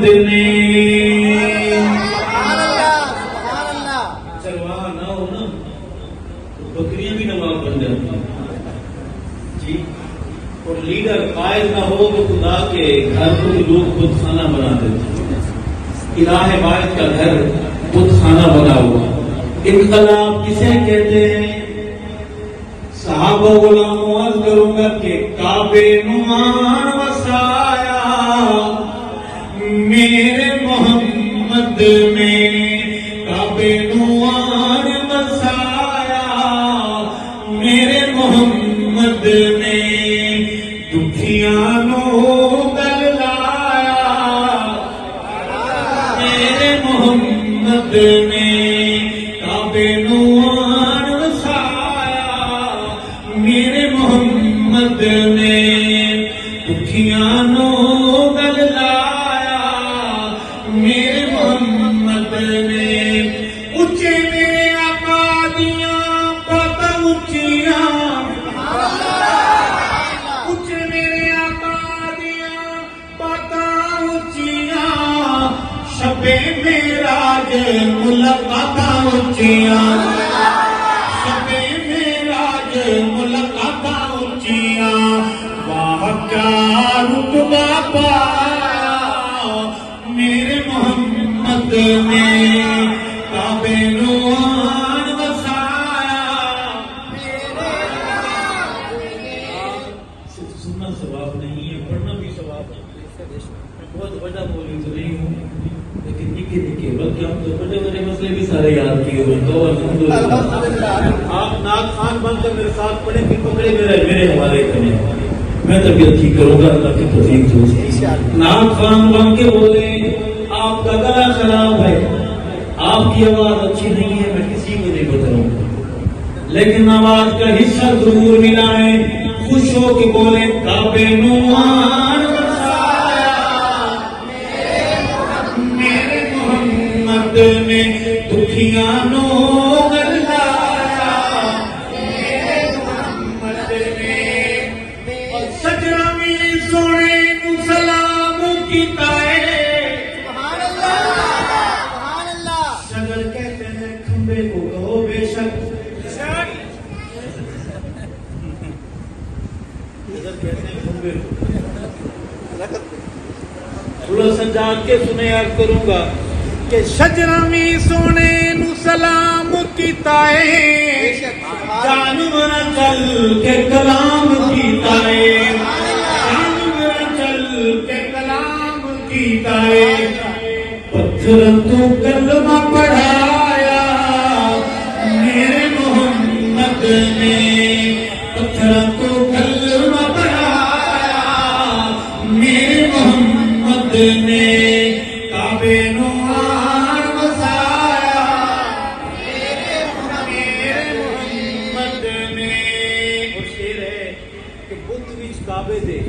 نے چلوا نہ ہو نا تو بکریاں بھی نواب بن جاتی ہیں جی. اور لیڈر قائد نہ ہو تو خدا کے گھر کو بھی لوگ بت خانہ بنا دیتے ہیں. الہ واحد کا گھر بت خانہ بنا ہوا. انقلاب کسے کہتے ہیں؟ صحابہ غلاموں عرض کروں گا کہ کعبے نمان وسایا میرے محمد نے. کعبے نمان وسایا میرے محمد نے. دکھیاں نو گل لایا میرے محمد نے. کعبے نمان وسایا میرے محمد نے. دکھیاں نو گل لایا میرے محمد نے. اچھے میرے آقا دیاں باتاں اچھیاں. اچھے میرے آقا دیاں باتاں اچھیاں. شبِ معراج ملاقاتاں اچھیاں. شبِ معراج ملاقاتاں اچھیاں. واہ کیا رتبہ پایا میرے محمد نے. کعبے نوان وسایا. صرف سننا ثواب نہیں ہے، پڑھنا بھی ثواب ہے. میں بہت بڑا بولی تو نہیں ہوں لیکن نکے نکے وقت ہم تو بڑے بڑے مسئلے بھی سارے یاد کیے ہوئے. تو الحمدللہ آپ نعت خوان بن کر میرے ساتھ پڑھیں کہ پکڑے میرے حوالے کریں. میں طبیعت ٹھیک کروں گا اللہ کی توفیق سے. نعت خوان بن کے بولے آپ کا گلا خراب ہے، آپ کی آواز اچھی نہیں ہے، میں کسی کو نہیں بتاؤں لیکن آواز کا حصہ ضرور ملا ہے. خوش ہو کے بولے کعبے نوان وسایا میرے محمد نے. دکھیاں نو گل لایا میرے محمد نے. سجنا میرے سونے نو سلام کیتا ہے. شجر کہتے ہیں کھمبے کو کہو بے شک. شجر کہتے ہیں کھمبے کو. تھوڑا سجاد کے سنے عرض کروں گا کہ شجرا می سونے نو سلام کیتا ہے. جانور چل کے کلام کیتا ہے. جانور چل کے کلام کیتا ہے. پتھر تو کلمہ پڑھایا میرے محمد نے. پتھر تو کلمہ پڑھایا میرے محمد نے. کعبے نوان وسایا میرے محمد نے. اور شعر ہے کہ بت وچ کعبے دے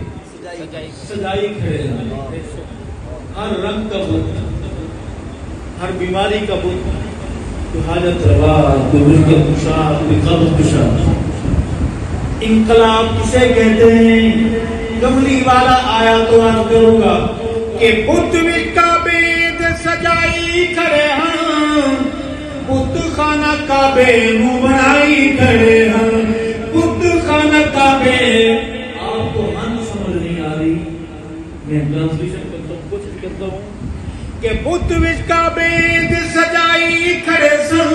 سجائی کھڑے ہیں. ہر رنگ کا بت، ہر بیماری کا بت، کوئی حاجت روا، کوئی مشکل کشا، کوئی غم کشا. انقلاب کسے کہتے ہیں؟ کملی والا آیا تو عرض کروں گا کہ بت وچ کعبے دے سجائی کھڑے ہیں. بت خانہ کعبے نو بنائی کھڑے ہیں. بت خانہ کعبے. آپ کو من سمجھ نہیں آ رہی، میں ٹرانسلیشن کرتا ہوں، کچھ بھی کرتا ہوں کہ بت وچ کعبے دے سجائی کھڑے سن.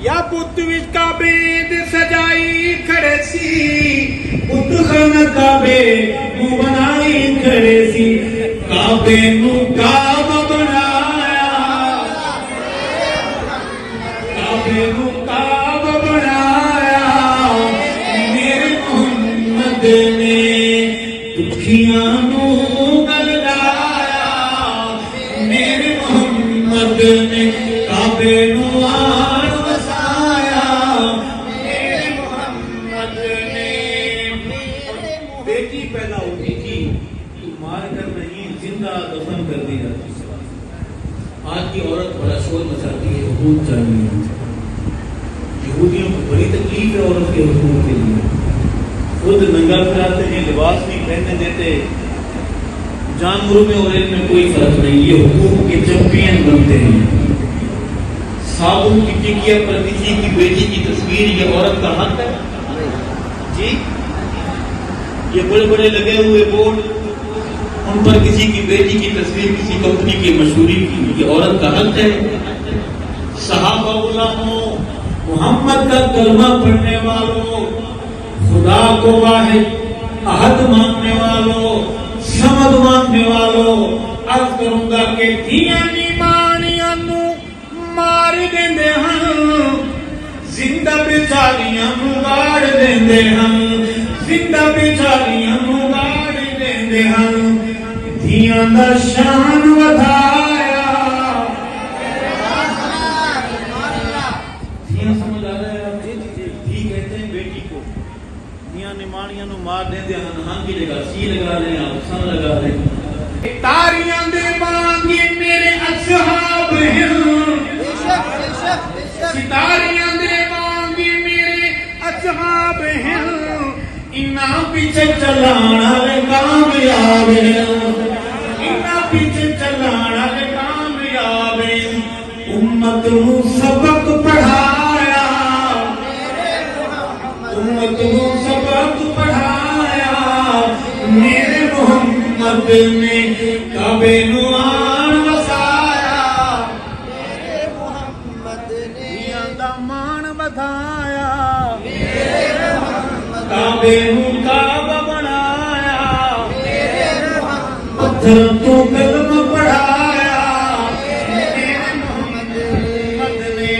یا بت وچ کعبے دے سجائی کھڑے سی. بت خانہ کعبے نو بنائی کھڑے سی. کعبے نو کعبہ بنایا. کعبے نو کعبہ بنایا میرے محمد نے. دکھیاں نو گل لایا میرے محمد نے. کعبے نو آن وسایا میرے محمد نے. بیٹی پیدا ہوتی تھی تو مار کر نہیں زندہ دفن کر دی جاتی. آج کی عورت بڑا شور مچاتی ہے حقوق چاہیے. یہودیوں کو بڑی تکلیف ہے عورت کے حقوق کے لیے. خود ننگا کراتے ہیں، لباس نہیں پہننے دیتے. جانوروں میں اور ان میں کوئی فرق نہیں، یہ حقوق کے چیمپئن بنتے ہیں۔ صابن کی ٹکیا پر کسی کی بیٹی کی تصویر یہ عورت کا حق ہے؟ جی یہ بڑے بڑے لگے ہوئے بورڈ، ان پر کسی کی بیٹی کی تصویر کسی کمپنی کی مشہوری کی یہ عورت کا حق ہے؟ صحابہ علماء، محمد کا کلمہ پڑھنے والوں، خدا کو واحد احد ماننے والوں، سمد ماننے والوں، عرض کروں گا کہ دھیاں نیمانیاں نو مار دیندے ہن، زندہ بیچاریاں نو گاڑ دیندے ہن، زندہ بیچاریاں نو گاڑ دیندے ہن، دھیاں دا شان ودھایا۔ دھیاں سمجھ آ رہا ہے آپ؟ دھی کہتے ہیں بیٹی کو، دھیاں نمانیاں نو مار دیندے ہن، ہاں کی جگہ سی لگا رہے ہیں، آپ سن لگا رہے ہیں۔ تاریاں دے مانگے میرے اصحاب ہیں، ستاریاں دے مانگے میرے اصحاب ہیں، انہاں پیچھے چلانا لے کامیاب ہیں، انہاں پیچھے چلانا لے کامیاب ہیں۔ امت نو سبق پڑھایا، امت نو سبق پڑھایا، میرے محمد نے کعبے نو آن وسایا، میرے محمد نے دھیاں دا مان ودھایا، میرے محمد کعبے نو کعبہ بنایا، میرے محمد پتھر تو کلمہ پڑھایا، میرے محمد نے۔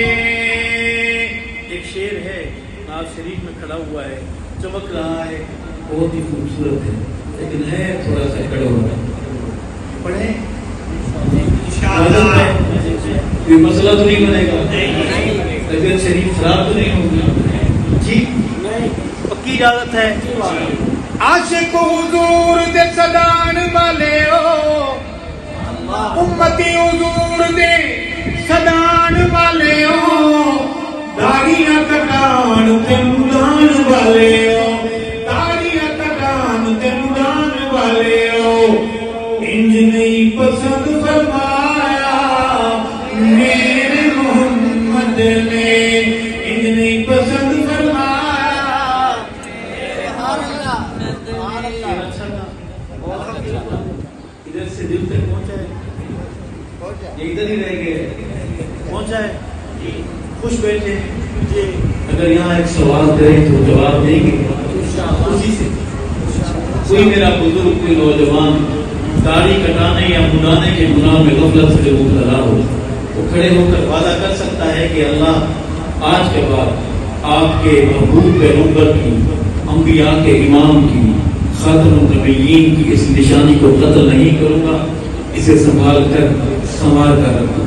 ایک شعر ہے ناز شریف میں کھڑا ہوا ہے، چمک رہا ہے، بہت ہی خوبصورت ہے، لیکن ہے تھوڑا سا کڑوا پڑھیں کوئی مسئلہ تو نہیں بنے گا، طبیعت شریف خراب تو نہیں ہوگی؟ جی پکی اجازت ہے۔ عاشق حضور دے صدان والے ہو، امتی حضور دے صدان والے ہو، داڑیاں کٹان تے مڈان والے ہو، داڑیاں کٹان تے مڈان والے ہو، انج نہیں پسند فرمایا میرے محمد نے، انج نہیں پسند فرمایا۔ ادھر سے دل تک پہنچا ہے، یہ ادھر ہی رہ گئے، پہنچا ہے، خوش بیٹھے جی۔ اگر یہاں ایک سوال کریں تو جواب دیں گے خوشی سے؟ کوئی میرا بزرگ، کوئی نوجوان داڑھی کٹانے یا منانے کے گناہ میں غفلت سے مبتلا ہو، وہ کھڑے ہو کر وعدہ کر سکتا ہے کہ اللہ آج کے بعد آپ کے محبوب پیغمبر کی، انبیاء کے امام کی، خاتم النبیین کی اس نشانی کو قتل نہیں کروں گا، اسے سنبھال کر سنوار کر رکھوں۔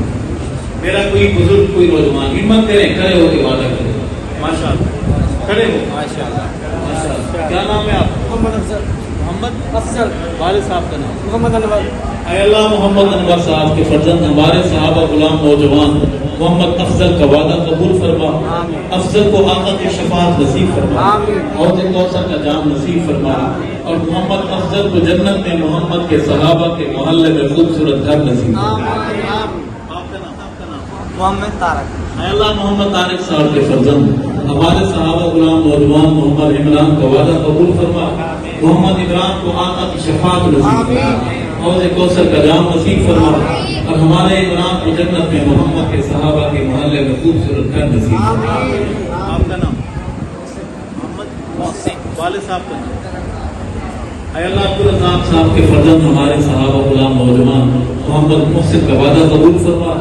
میرا کوئی بزرگ، کوئی نوجوان ہمت کریں، کھڑے ہو کے وعدہ کریں۔ ماشاء اللہ، کھڑے ہو۔ ماشاء اللہ، کیا نام ہے آپ؟ محمد افضل۔ محمد افضل، والد صاحب کا نام؟ محمد انور۔ اے اللہ محمد انور صاحب کے فرزند ہمارے صحابہ غلام نوجوان محمد افضل کا وعدہ قبول فرما، افضل کو آقا کی شفاعت نصیب فرما، حوض کوثر کا جام نصیب فرما، اور محمد افضل کو جنت میں محمد کے صحابہ کے محلے میں خوبصورت گھر نصیب فرما۔ محمد طارق۔ اے اللہ محمد طارق صاحب کے فرزند ہمارے صحابہ غلام نوجوان محمد عمران کا وعدہ قبول فرما، محمد عمران کو آقا کی شفاعت نصیب فرما، حوض کوثر کا جام نصیب فرما، اور ہمارے عمران کو جنت میں محمد کے صحابہ کے محلے میں خوبصورت گھر نصیب فرما۔ آپ کا نام؟ محمد محسن، والد صاحب کا نام؟ اے اللہ عبدالرزاق صاحب کے فرزند ہمارے صحابہ غلام نوجوان محمد محسن کا وعدہ قبول فرما،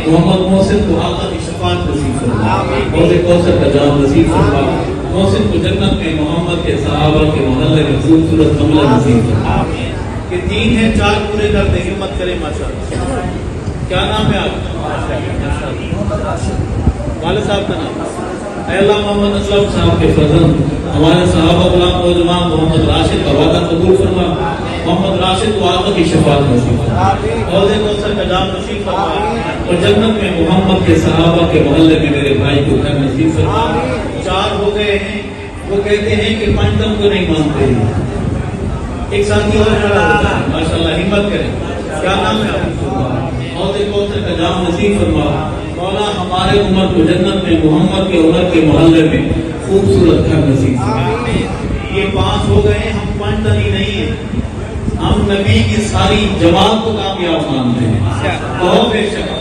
محمد محسن کو آقا کی شفاعت نصیب فرما، حوض کوثر کا جام نصیب فرما، محسن کو جنت میں محمد کے صحابہ کے محلے میں خوبصورت بنگلہ نصیب فرما۔ کہ تین ہیں، چار پورے کر دیں، ہمت کریں ماشاءاللہ۔ کیا نام ہے آپ؟ والد صاحب کا نام؟ اے اللہ محمد اسلم صاحب کے فرزند ہمارے صحابہ غلام نوجوان محمد راشد کا وعدہ قبول فرما، محمد راشد کو آقا کی شفاعت نصیب فرما، حوض کوثر کا جام نصیب فرما، اور جنت میں محمد کے صحابہ کے محلے میں میرے بھائی کو گھر نصیب فرما۔ چار ہو گئے ہیں، وہ کہتے ہیں کہ پنجتم کو نہیں مانتے۔ ایک ساتھی اور کھڑا ہوتا ہے، ماشاءاللہ ہمت کیا نام ہے آپ کا؟ حوض کوثر کا جام نصیب فرما مولا، ہمارے عمر کو جنت میں محمد کے عمر کے محلے میں خوبصورت گھر نصیب فرما۔ یہ 5 ہو گئے، ہم 5 تنی نہیں ہیں، ہم نبی کی ساری جماعت کو کامیاب مانتے ہیں۔ بہت بے شک